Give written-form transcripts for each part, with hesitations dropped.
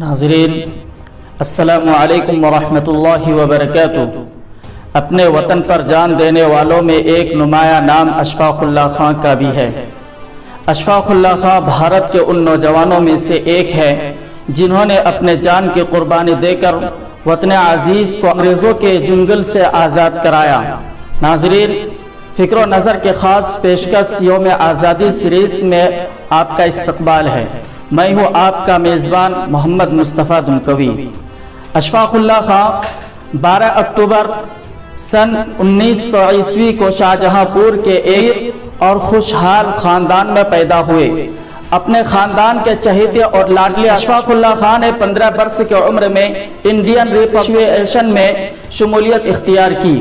नाज़रीन, अस्सलामु अलैकुम वरहमतुल्लाहि वबरकातुह। अपने वतन पर जान देने वालों में एक नुमाया नाम अशफाक़ुल्लाह खां का भी है। अशफाक़ुल्लाह खां भारत के उन नौजवानों में से एक है जिन्होंने अपने जान की कुर्बानी देकर वतन अजीज़ को अंग्रेज़ों के जंगल से आज़ाद कराया। नाज़रीन, फ़िक्र नज़र के ख़ास पेशकश यौम आज़ादी सीरीज़ में आपका इस्तक़बाल है। मैं हूँ आपका मेज़बान मोहम्मद मुस्तफ़ा दुमकवी। अशफाक़ुल्लाह खां 12 अक्टूबर सन 1900 ईस्वी को शाहजहांपुर के एक और खुशहाल ख़ानदान में पैदा हुए। अपने ख़ानदान के चहेते और लाडले अशफाक़ुल्लाह खां ने 15 वर्ष की उम्र में इंडियन रिपब्लिकन में शमूलियत इख्तियार की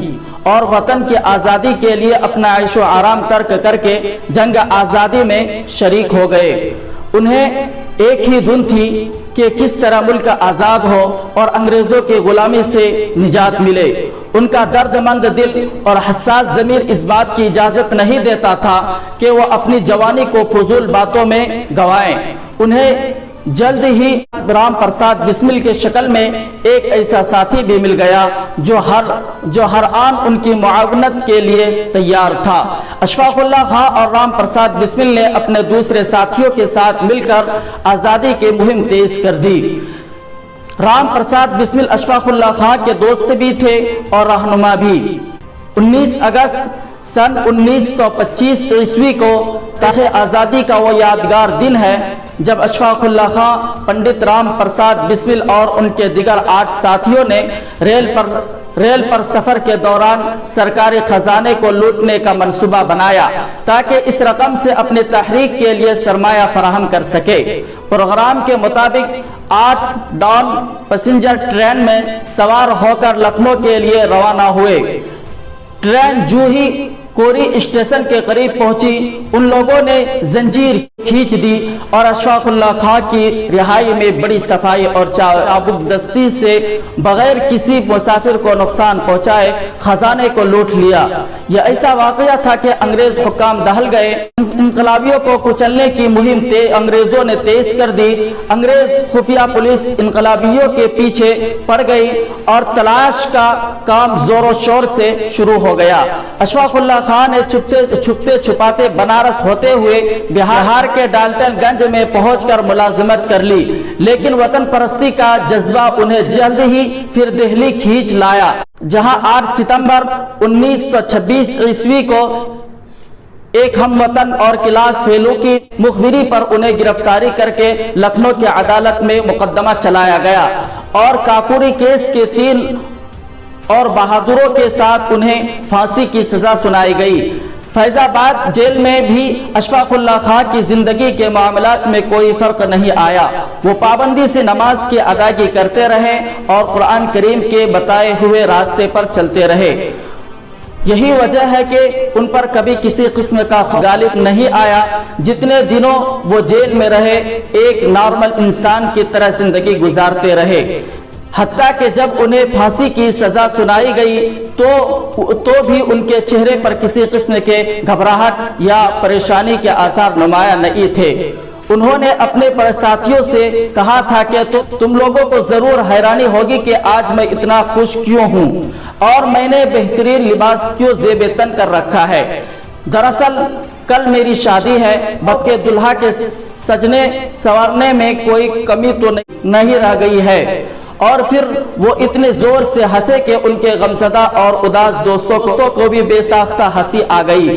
और वतन की आज़ादी के लिए अपना ऐशो आराम तर्क करके जंग आज़ादी में शरीक हो गए। उन्हें एक ही धुन थी कि किस तरह मुल्क आज़ाद हो और अंग्रेज़ों की गुलामी से निजात मिले। उनका दर्दमंद दिल और हसास ज़मीर इस बात की इजाज़त नहीं देता था कि वो अपनी जवानी को फजूल बातों में गंवाएं। उन्हें जल्द ही राम प्रसाद बिस्मिल के शक्ल में एक ऐसा साथी भी मिल गया जो हर आन उनकी मुआवनत के लिए तैयार था। अशफाक़ुल्लाह खां और राम प्रसाद बिस्मिल ने अपने दूसरे साथियों के साथ मिलकर आज़ादी की मुहिम तेज कर दी। राम प्रसाद बिस्मिल अशफाक़ुल्लाह खां के दोस्त भी थे और रहनुमा भी। 19 अगस्त सन 1925 ईस्वी को तारीख़ आज़ादी का वो यादगार दिन है जब अशफाक़ुल्लाह खां, पंडित राम प्रसाद बिस्मिल और उनके दिगर 8 साथियों ने रेल पर सफ़र के दौरान सरकारी खजाने को लूटने का मंसूबा बनाया ताकि इस रकम से अपनी तहरीक के लिए सरमाया फराहम कर सके। प्रोग्राम के मुताबिक 8 डॉन पैसेंजर ट्रेन में सवार होकर लखनऊ के लिए रवाना हुए। ट्रेन जो ही कोरी स्टेशन के करीब पहुंची, उन लोगों ने जंजीर खींच दी और अशफाक़ुल्लाह खां की रिहाई में बड़ी सफाई और चाबुकदस्ती से बगैर किसी मुसाफिर को नुकसान पहुंचाए खजाने को लूट लिया। यह ऐसा वाक़या था कि अंग्रेज हुक्काम दहल गए। इनकलाबियों को कुचलने की मुहिम अंग्रेजों ने तेज कर दी। अंग्रेज खुफिया पुलिस इनकलाबियों के पीछे पड़ गई और तलाश का काम जोरों शोर से शुरू हो गया। अशफाक़ुल्लाह खां ने छुपते छुपाते बनारस होते हुए बिहार के डाल्टनगंज में पहुंचकर मुलाजिमत कर ली, लेकिन वतन परस्ती का जज्बा उन्हें जल्द ही फिर दिल्ली खींच लाया, जहां 8 सितंबर 1926 ईस्वी को एक हम वतन और क्लास फेलो की मुखबिरी पर उन्हें गिरफ्तारी करके लखनऊ की अदालत में मुकदमा चलाया गया और काकोरी केस के 3 और बहादुरों के साथ उन्हें फांसी की सजा सुनाई गई। फैजाबाद जेल में भी अशफाक़ुल्लाह खां की जिंदगी के मामलात में कोई फर्क नहीं आया। वो पाबंदी से नमाज की अदायगी करते रहे और कुरान करीम के बताए हुए रास्ते पर चलते रहे। यही वजह है कि उन पर कभी किसी किस्म का गालिब नहीं आया। जितने दिनों वो जेल में रहे, एक नॉर्मल इंसान की तरह जिंदगी गुजारते रहे। हत्ता कि जब उन्हें फांसी की सजा सुनाई गई तो भी उनके चेहरे पर किसी किस्म के घबराहट या परेशानी के आसार नुमाया नहीं थे। उन्होंने अपने साथियों से कहा था कि तुम लोगों को जरूर हैरानी होगी कि आज मैं इतना खुश क्यों हूँ और मैंने बेहतरीन लिबास क्यों ज़ेब तन कर रखा है। दरअसल कल मेरी शादी है, बल्कि दुल्हा के सजने संवरने में कोई कमी तो नहीं रह गई है। और फिर वो इतने जोर से हंसे कि उनके गमज़दा और उदास दोस्तों को भी बेसाख्ता हंसी आ गई।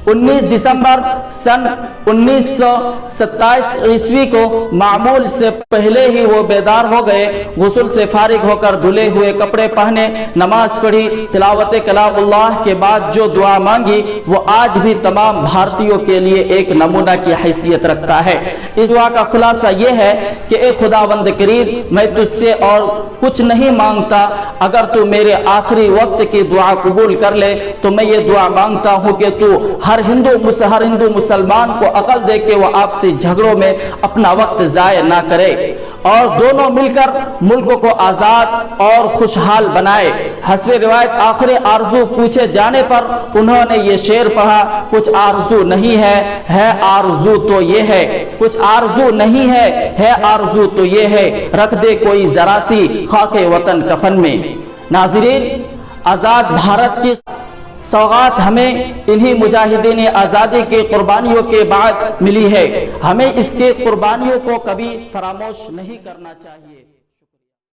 19 दिसंबर सन 1927 ईस्वी को मामूल से पहले ही वो बेदार हो गए। गुस्ल से फारिग होकर धुले हुए कपड़े पहने, नमाज पढ़ी, तिलावत कलामुल्लाह के बाद जो दुआ मांगी वो आज भी तमाम भारतीयों के लिए एक नमूना की हैसियत रखता है। इस दुआ का खुलासा ये है कि ए खुदावंद करीम, मैं तुझसे और कुछ नहीं मांगता, अगर तू मेरे आखिरी वक्त की दुआ कबूल कर ले तो मैं ये दुआ मांगता हूँ कि तू ہر ہندو مسلمان کو عقل دے کہ وہ آپسی جھگڑوں میں اپنا وقت ضائع نہ کرے اور دونوں مل کر ملک کو آزاد اور خوشحال بنائے۔ حسب روایت آخری آرزو پوچھے جانے پر انہوں نے یہ شعر پڑھا، کچھ آرزو نہیں ہے آرزو تو یہ ہے، کچھ آرزو نہیں ہے آرزو تو یہ ہے، رکھ دے کوئی ذرا سی خاک وطن کفن میں۔ ناظرین، آزاد بھارت کی سوغات ہمیں انہی مجاہدین آزادی کی قربانیوں کے بعد ملی ہے، ہمیں اس کے قربانیوں کو کبھی فراموش نہیں کرنا چاہیے۔